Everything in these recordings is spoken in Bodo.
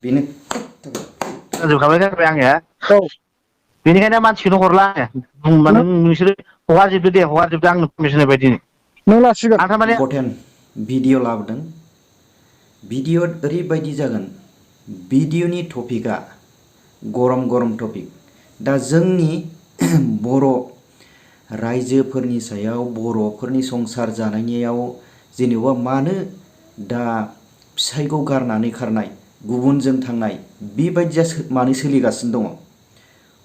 बेनो जोबखाबाय जाबाय आंनिया औ बेनिखायनो मानसिखौनो हरला आङो बुंबा नोंसोरो हगारजोबदो दे हगारजोबदो आंनो पारमिसन बायदि नों लासिगोन आं थारमाने इम्पर्टेन्ट भिडिअ लाबोदों भिडिअ ओरैबायदि जागोन भिडिअनि टपिकआ गरम गरम टपिक दा जोंनि बर' रायजोफोरनि सायाव बर'फोरनि संसार जानायनियाव जेनेबा मानो दा फिसायखौ गारनानै खारनाय गुबुनजों थांनाय बेबायदिया मानो सोलिगासिनो दङ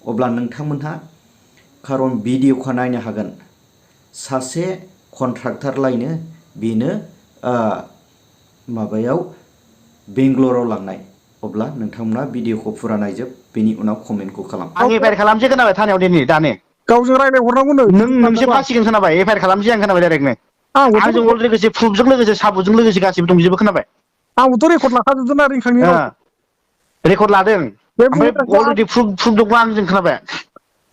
अब्ला नोंथांमोनहा खारन भिडिअखौ नायनो हागोन सासे कन्ट्राक्टर लायनो बेनो माबायाव बेंगलराव लांनाय अब्ला नोंथांमोना भिडिअखौ फुरा नायजोब बेनि उनाव कमेन्टखौ खालाम आं एफआइआर खालामसै खोनाबाय थानायाव दिनै दानो गावजों रायज्लायहरनांगौनो नोंसो फासिगोन खोनाबाय एफआइआर खालामसै आं खोनाबाय डाइरेक्टनो आंजों लोगोसे प्रुफजों लोगोसे साबुतजों लोगोसे गासिबो दंजोबो खोनाबाय आंबोथ' रेकर्ड लाखाजोबदों ना रिंखांनि राव रेकर्ड लादों बे ओमफ्राय अलरेडि प्रुफ दङ आंजों खोनाबाय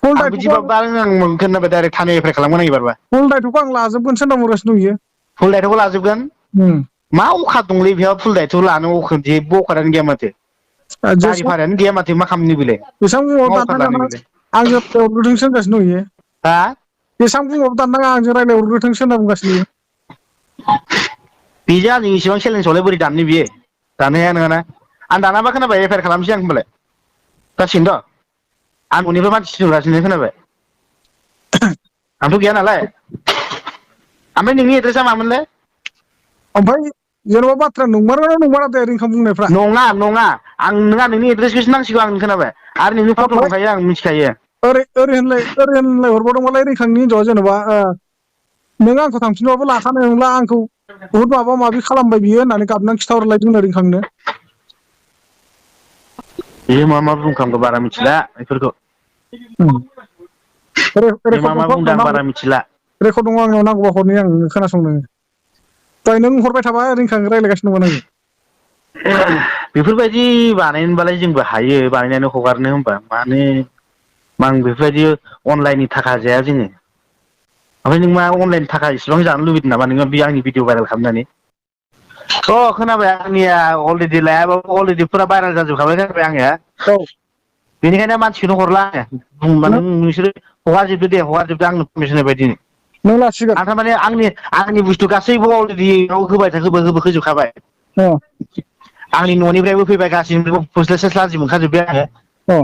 फुल आं बिदिबा आं खोनाबाय डाइरेक्ट थानायाव एफआइआर खालामगोन आं एबारबा फुल दायथ'खौ आं लाजोबगोनसो होनना बुंगासिनो दं फुल दायथ'खौ लाजोबगोन मा अखाद दंलै बेहा फुल दायथ' लानो जेबो अखादानो गैया माथो गारि बियो भारायानो गैया माथो मा खालामनो बेलाय बेसेबां बुङाव मा अखाद लानो दाननाङा बेलाय आंजों रायज्लायहरग्रोथोंसो होनगासिनो दं बियो हा बेसेबां बुङाव दाननाङा आंजों रायज्लायहरग्रोथोंसो होनना बुंगासिनो बेजों आंजों इसेबां चेलेन्जआवलाय बोरै दाननो बियो दानो हाया नङाना आं दानाबा खोनाबाय एफआइआर खालामसै आं होनबालाय जासिगोन थ' आं न'निफ्राय मानसि थिनहरगासिनो खोनाबाय आंथ' गैया नालाय ओमफ्राय नोंनि एड्रेसा मामोनलाय ओमफ्राय जेन'बा बाथ्रा नंमारगौना नंमारा दे रिंखां बुंनायफ्रा नङा आं नोंनि एड्रेसखौसो नांसिगौ आं खोनाबाय आरो नोंनि फट' ओमफ्राय दंखायो आं मिथिखायो ओरै होनलाय हरबावदोंबालाय रिंखांनि हिनजावा जेन'बा नों आंखौ थांफिनबाबो लाखानाय नंला आंखौ बुहुद माबा माबि खालामबाय बियो होननानै गाबनानै खिथाहरलायदोंनो रिंखांनो बेयो मा बुंखांखो बारा मिथिला बेफोरखौ बे मा बुंदों आं बारा मिथिला रेकर्ड दङ आंनाव नांगौबा हरनि आं खोनासंनो दहाय नों हरबाय थाबा रिंखां रायज्लायगासिनो दंमोन आङो बेफोरबायदि बानायनोबालाय जोंबो हायो बानायनानै हगारनो होनबा मानो आं बेफोरबायदि अनलाइननि थाखा जाया जोङो ओमफ्राय नों मा अनलाइननि थाखा इसेबां जानो लुबैदों नामा नोङो बे आंनि भिडिअ भाइरेल खालामनानै खोनाबाय आंनिया अलरेडि लायाबाबो अलरेडि फुरा भाइरेल जाजोबखाबाय खोनाबाय आंनिया औ बेनिखायनो मानसिखौनो हरला आङो बुंबा नोंसोरो हगारजोबदो दे हगारजोबदो आंनो पारमिसन बायदि नों लासिगोन आं थारमाने आंनि बुस्थु गासैबो अलरेडि होजोबखाबाय आंनि न'निफ्रायबो फैबाय गासैनिफ्रायबो फस्ला सेस्ला मोनखाजोब्बाय आङो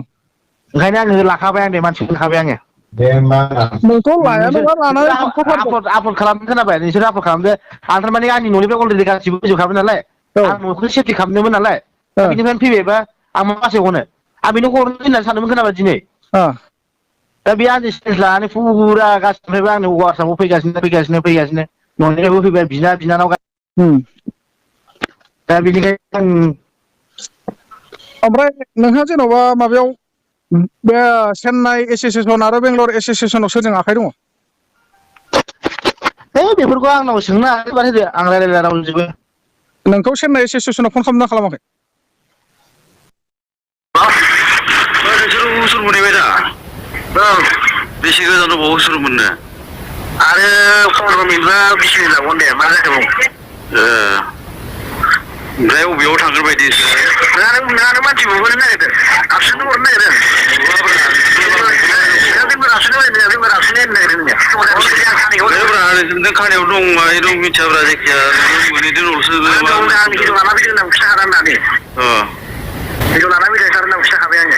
ओंखायनो आङो लाखाबाय आं दे मानसिखौ लाखाबाय आङो दे होमबा नोंखौ लाया नङा नोंसोर लानानै थांखाथारगोन आपलड खालामनो खोनाबाय नोंसोर आपलड खालामदो आं थारमाने आंनि न'निफ्राय अलरेडि गासिबो फैजोबखाबाय नालाय औ आं न'खौ सेफटि खालामदोंमोन नालाय दा बिनिफ्रायनो फैबायबा आं मा मासै हनो आं बेनो हरनो होननानै सानदोंमोन खोनाबाय दिनै दा बे आंनि चेन्ज लानानै फुरा गासिनिफ्रायबो आंनि वाट्सआपआव फैगासिनो न'निफ्रायबो फैबाय बिनानाव दा बेनिखायनो आं ओमफ्राय नोंहा जेन'बा माबायाव बे चेन्नाइ एस'सियेसन आरो बेंगलर एस'सियेसनाव सोरजों आखाइ दङ बेफोरखौ आंनाव सोंनो हागोन आं रायज्लायला रावजोंबो नोंखौ चेन्नाइ एस'सियेसनाव फन खालामना खालामाखै नोंसोर उसुर मोनहैबाय दा बेसे गोजान दंबावो उसुर मोननो आरो 15 मिनिट बा 20 मिनिट लागोन दे मा जाखो ओमफ्राय बबेयाव थांगोन बायदि नोंहानो मानसि बुबोनो नागिरदों आबसुनो हरनो नागिरदों नों खानायाव दं माय दं मिथियाब्रा जायखिया मोनहैदों ल'सो आं भिडिअ लाना फैदों होनना खिन्थाखादों होननानै भिडिअ लाना फैदों होनना खिन्थाखाबाय आङो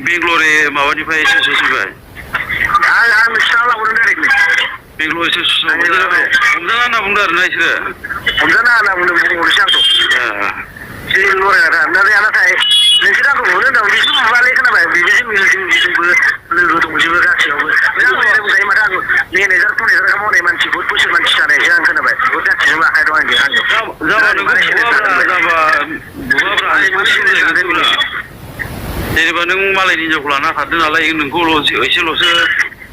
बेंगलरे माबानिफ्राय एसोसो फैबाय आं खिथाना लाबोदों डाइरेक्टलि बेंगलर एसोसो हमजाना होनना बुंदों आरोना इसोरो हमजाना होनना बुंदों बुंहरनोसै आंखौ जि लराया नाथाय नोंसोर आंखौ हरो होनदों बिसोर बुबालै खोनाबाय बिजोंबो लोगो दंजोबो गासैयावबो बुंजायो माथो आं मेनेजार टुनेजार मावनाय मानसि बहुत बोसोर मानसि जानायसो आं खोनाबाय बहुत गासिबो आखाइ दं आंजों जाबा नोंखौ बुवाब्रा जेनेबा नों मालायनि हिनजावखौ लाना खारदों नालाय नोंखौल' एसेल'सो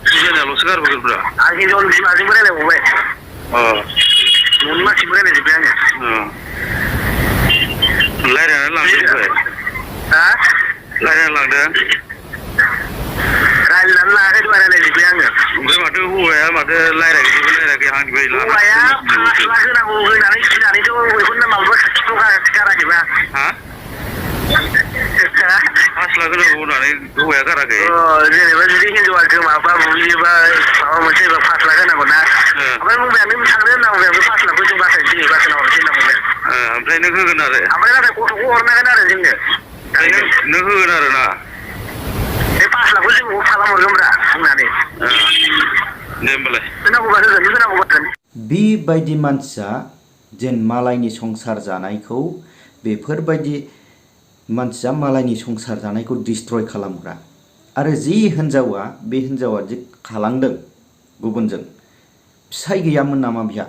बुजायनाल'सो गारबोगोनब्रा आं हिनजावनि बिमाजोंबो रायज्लायबावबाय न'नि मानसिबो रायज्लायजोब्बाय आङो रायज्लायनानै लांदों ओमफ्राय रायज्लायनानै लांदों रायज्लायनानै लायाखै दहाय रायज्लायजोब्बाय आङो ओमफ्राय माथो हौवाया माथो रायज्लायगोनबो रायज्लायाखै आंनिफ्राय हौवाया 5 लाख होनांगौ होनानै गिनानैथ' बेखौनो माबा खाथिखौ गाराखैबा हा 5 लाख होनांगौ होननानै हौवाया गाराखै जेनेबा जुदि हिनजावा गोमाबा बुयोबा माबा मोनसे 5 लाख होनांगौ ना ओमफ्राय बुंबाय नों थांनो होनना बुंबाय 5 लाखखौ जों बासायनोसै दिनै बासायनांगौसै होनना बुंबाय ओमफ्राय नों होगोन आरो ओमफ्राय नाथाय गथ'खौ हरनांगोन आरो जोंनो नों होगोन आरो ना बे 5 लाखखौ जों खालामहरगोनब्रा बुंनानै दे होमबालाय होनांगौबा होगोन होनांगौबा होगोन बेबायदि मानसिया जेन मालायनि संसार जानायखौ बेफोरबायदि मानसिया मालायनि संसार जानायखौ डिस्ट्रय खालामग्रा आरो जि हिनजावा बे हिनजावा जे खालांदों गुबुनजों फिसाय गैयामोन नामा बिहा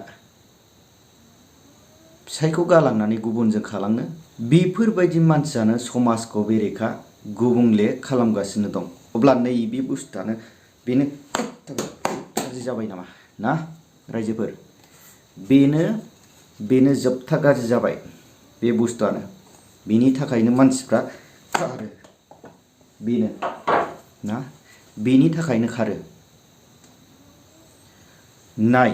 फिसायखौ गालांनानै गुबुनजों खालाङो बेफोरबायदि मानसियानो समाजखौ बेरेखा गुबुंले खालामगासिनो दं अब्ला नैबे बुस्थुआनो बेनो गाज्रि जाबाय नामा ना रायजोफोर बेनो जोबथा गाज्रि जाबाय बे बुस्थुआनो बेनि थाखायनो मानसिफ्रा खारो बेनो ना बेनि थाखायनो खारो नाय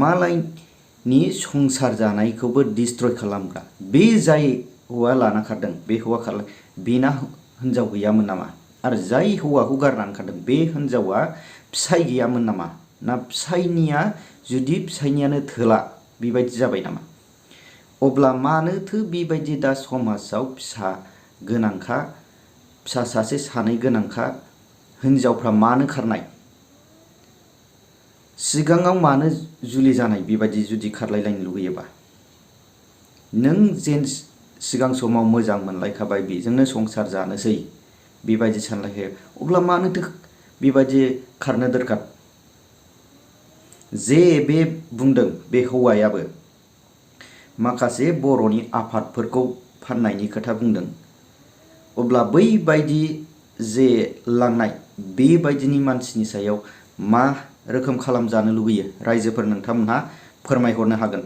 मालायनि संसार जानायखौबो डिस्ट्रय खालामग्रा बे जाय हौवा लाना खारदों बे हौवा बेना हिनजाव गैयामोन नामा आरो जाय हौवाखौ गारनानै खारदों बे हिनजावा फिसाय गैयामोन नामा ना फिसायनिया जुदि फिसायनियानो थोला बेबायदि जाबाय नामा अब्ला मानोथो बेबायदि दा समाजाव फिसा गोनांखा फिसा सासे सानै गोनांखा हिनजावफ्रा मानो खारनाय सिगाङाव मानो जुलि जानाय बेबायदि जुदि खारलायलायनो लुगैयोबा नों जेन सिगां समाव मोजां मोनलायखाबाय बेजोंनो संसार जानोसै बेबायदि सानलायखायो अब्ला मानोथो बेबायदि खारनो दरखार जे बे बुंदों बे हौवायाबो माखासे बर'नि आफादफोरखौ फाननायनि खोथा बुंदों अब्ला बैबायदि जे लांनाय बेबायदिनि मानसिनि सायाव मा रोखोम खालामजानो लुगैयो रायजोफोर नोंथांमोनहा फोरमायहरनो हागोन।